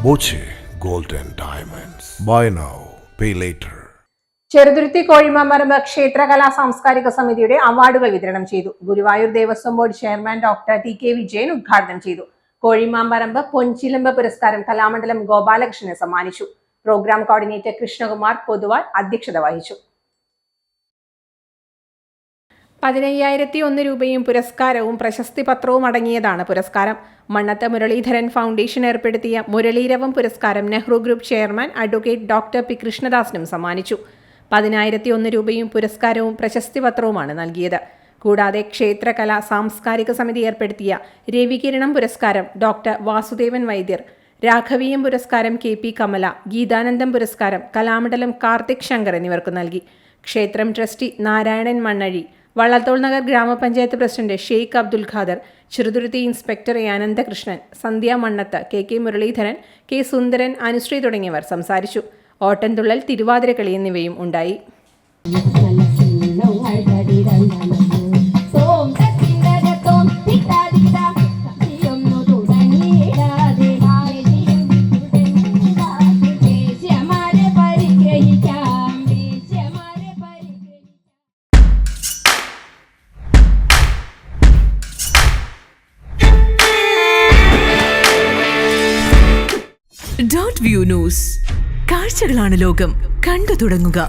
Boche Gold and Diamonds. Buy now, pay later. Cheruthuruthy Kozhimamparambu ക്ഷേത്രകലാ സാംസ്കാരിക സമിതിയുടെ അവാർഡുകൾ വിതരണം ചെയ്തു. Guruvayur Devaswom board chairman doctor T K Vijayan ഉദ്ഘാടനം ചെയ്തു. കോഴിമാമ്പറമ്പ് പൊൻചിലമ്പ് പുരസ്കാരം കലാമണ്ഡലം ഗോപാലകൃഷ്ണന് സമ്മാനിച്ചു. പ്രോഗ്രാം കോർഡിനേറ്റർ കൃഷ്ണകുമാർ പൊതുവാൾ അധ്യക്ഷത വഹിച്ചു. 15,001 രൂപയും പുരസ്കാരവും പ്രശസ്തി പത്രവും അടങ്ങിയതാണ് പുരസ്കാരം. മണ്ണത്ത് മുരളീധരൻ ഫൗണ്ടേഷൻ ഏർപ്പെടുത്തിയ മുരളീരവം പുരസ്കാരം Nehru group chairman advocate doctor P കൃഷ്ണദാസിനും സമ്മാനിച്ചു. 15,001 രൂപയും പുരസ്കാരവും പ്രശസ്തി പത്രവുമാണ് നൽകിയത്. കൂടാതെ ക്ഷേത്രകലാ സാംസ്കാരിക സമിതി ഏർപ്പെടുത്തിയ രവികിരണം പുരസ്കാരം ഡോക്ടർ വാസുദേവൻ വൈദ്യർ, രാഘവീയം പുരസ്കാരം കെ പി കമല, ഗീതാനന്ദം പുരസ്കാരം കലാമണ്ഡലം കാർത്തിക് ശങ്കർ എന്നിവർക്ക് നൽകി. ക്ഷേത്രം ട്രസ്റ്റി നാരായണൻ മണ്ണഴി, വള്ളത്തോൾ നഗർ ഗ്രാമപഞ്ചായത്ത് president Sheikh Abdul Khader, Cheruthuruthy inspector A Ananthakrishnan, Sandhya Mannath, K K Muralidharan, K Sundaran, Anusree തുടങ്ങിയവർ സംസാരിച്ചു. ഓട്ടൻതുള്ളൽ, തിരുവാതിരക്കളി എന്നിവയും ഉണ്ടായി. Dot view news. കാഴ്ചകളാണ് ലോകം. കണ്ടു തുടങ്ങുക.